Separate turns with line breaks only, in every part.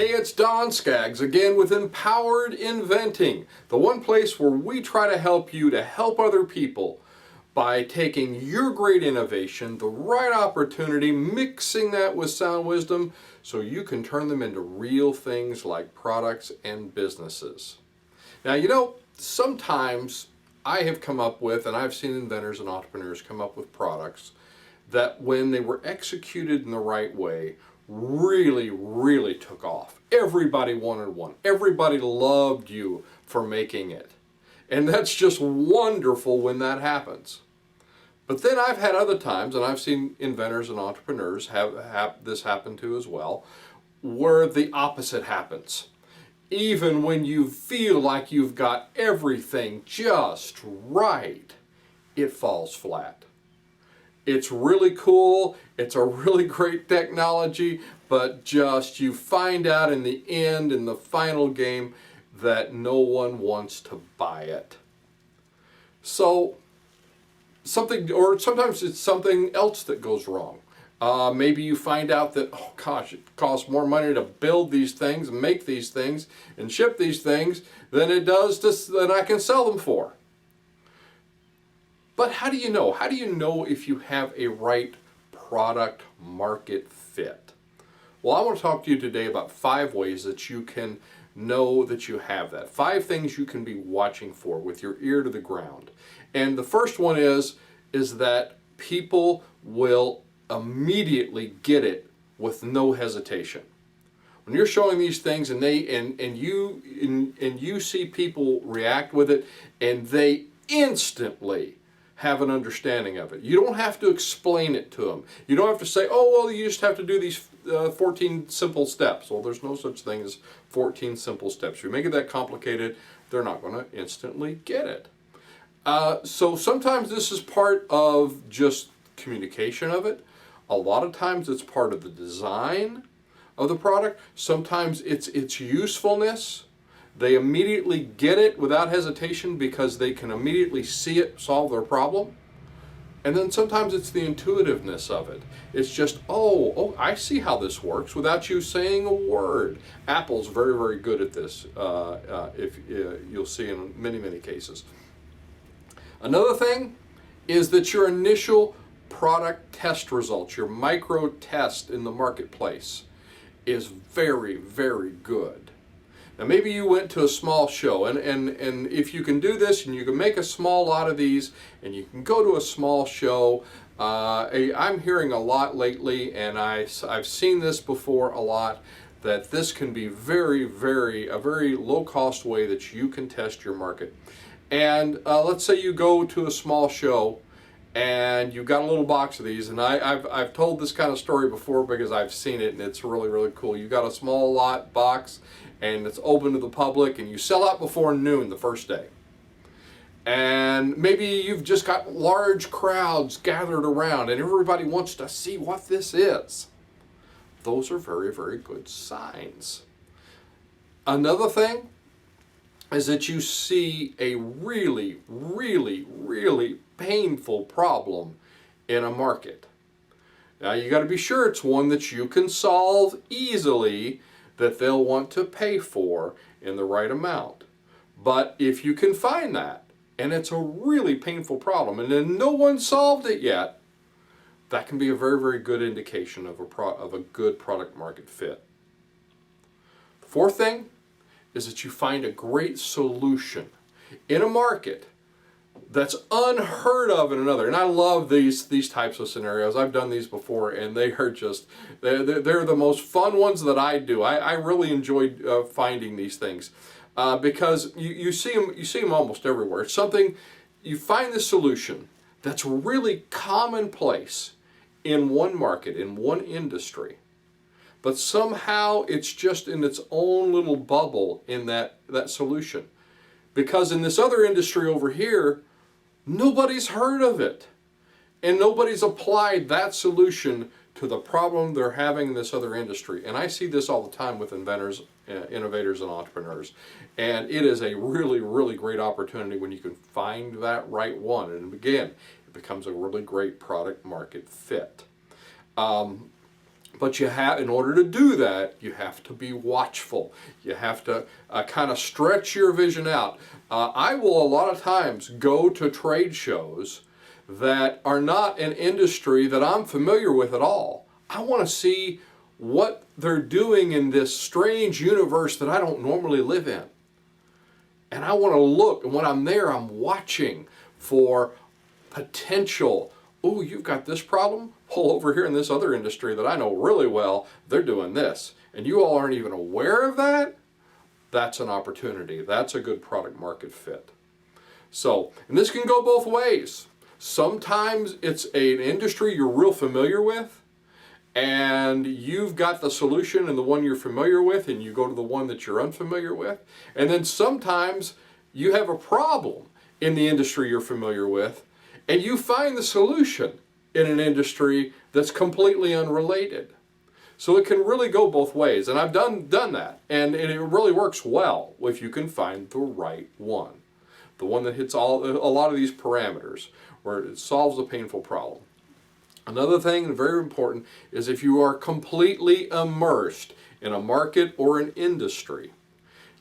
Hey, it's Don Skaggs again with Empowered Inventing, the one place where we try to help you to help other people by taking your great innovation, the right opportunity, mixing that with sound wisdom so you can turn them into real things like products and businesses. Now, sometimes I have come up with, and I've seen inventors and entrepreneurs come up with products that when they were executed in the right way, really took off. Everybody wanted one. Everybody loved you for making it. And that's just wonderful when that happens. But then I've had other times, and I've seen inventors and entrepreneurs have this happen to as well, where the opposite happens. Even when you feel like you've got everything just right, it falls flat. It's really cool, it's a really great technology, but just you find out in the end, in the final game, that no one wants to buy it. So, sometimes it's something else that goes wrong. Maybe you find out that, oh gosh, it costs more money to build these things, and make these things, and ship these things than it does than I can sell them for. But how do you know? How do you know if you have a right product market fit? Well, I want to talk to you today about 5 ways that you can know that you have that. 5 things you can be watching for with your ear to the ground. And the first one is that people will immediately get it with no hesitation. When you're showing these things and you see people react with it, and they instantly have an understanding of it. You don't have to explain it to them. You don't have to say, oh, well, you just have to do these 14 simple steps. Well, there's no such thing as 14 simple steps. If you make it that complicated, they're not going to instantly get it. So sometimes this is part of just communication of it. A lot of times it's part of the design of the product. Sometimes it's its usefulness. They immediately get it without hesitation because they can immediately see it solve their problem. And then sometimes it's the intuitiveness of it. It's just, oh, I see how this works without you saying a word. Apple's very good at this, if you'll see in many cases. Another thing is that your initial product test results, your micro test in the marketplace, is very good. Now maybe you went to a small show, and if you can do this and you can make a small lot of these and you can go to a small show, I'm hearing a lot lately, and I've seen this before a lot, that this can be a very low cost way that you can test your market. And let's say you go to a small show and you've got a little box of these, and I've told this kind of story before because I've seen it and it's really cool. You've got a small lot box and it's open to the public, and you sell out before noon the first day. And maybe you've just got large crowds gathered around and everybody wants to see what this is. Those are very good signs. Another thing is that you see a really painful problem in a market. Now you got to be sure it's one that you can solve easily, that they'll want to pay for in the right amount. But if you can find that, and it's a really painful problem, and then no one solved it yet, that can be a very good indication of a good product market fit. The 4th thing is that you find a great solution in a market that's unheard of in another. And I love these types of scenarios. I've done these before, and they are just, they're the most fun ones that I do. I really enjoy finding these things because you see them almost everywhere. It's something, you find the solution that's really commonplace in one market, in one industry, but somehow it's just in its own little bubble in that solution. Because in this other industry over here, nobody's heard of it. And nobody's applied that solution to the problem they're having in this other industry. And I see this all the time with inventors, innovators, and entrepreneurs. And it is a really great opportunity when you can find that right one. And again, it becomes a really great product market fit. But you have, in order to do that, you have to be watchful. You have to kind of stretch your vision out. I will a lot of times go to trade shows that are not an industry that I'm familiar with at all. I want to see what they're doing in this strange universe that I don't normally live in. And I want to look, and when I'm there, I'm watching for potential. Oh, you've got this problem? Well, over here in this other industry that I know really well, they're doing this. And you all aren't even aware of that? That's an opportunity. That's a good product market fit. So, and this can go both ways. Sometimes it's an industry you're real familiar with, and you've got the solution in the one you're familiar with, and you go to the one that you're unfamiliar with. And then sometimes you have a problem in the industry you're familiar with, and you find the solution in an industry that's completely unrelated. So it can really go both ways, and I've done that, and it really works well if you can find the right one. The one that hits a lot of these parameters, where it solves a painful problem. Another thing, very important, is if you are completely immersed in a market or an industry,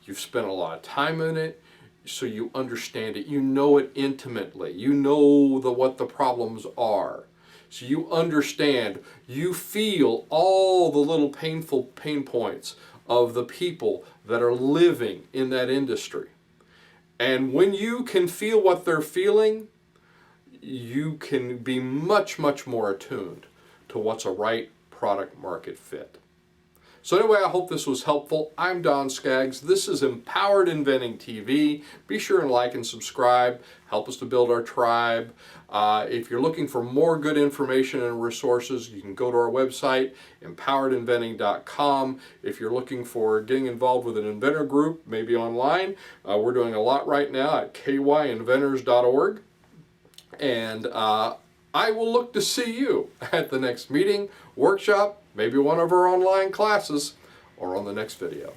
you've spent a lot of time in it, so you understand it, you know it intimately, you know what the problems are. So you understand, you feel all the little painful pain points of the people that are living in that industry. And when you can feel what they're feeling, you can be much, much more attuned to what's a right product market fit. So anyway, I hope this was helpful. I'm Don Skaggs. This is Empowered Inventing TV. Be sure and like and subscribe. Help us to build our tribe. If you're looking for more good information and resources, you can go to our website, empoweredinventing.com. If you're looking for getting involved with an inventor group, maybe online, we're doing a lot right now at kyinventors.org. And I will look to see you at the next meeting, workshop, maybe one of our online classes, or on the next video.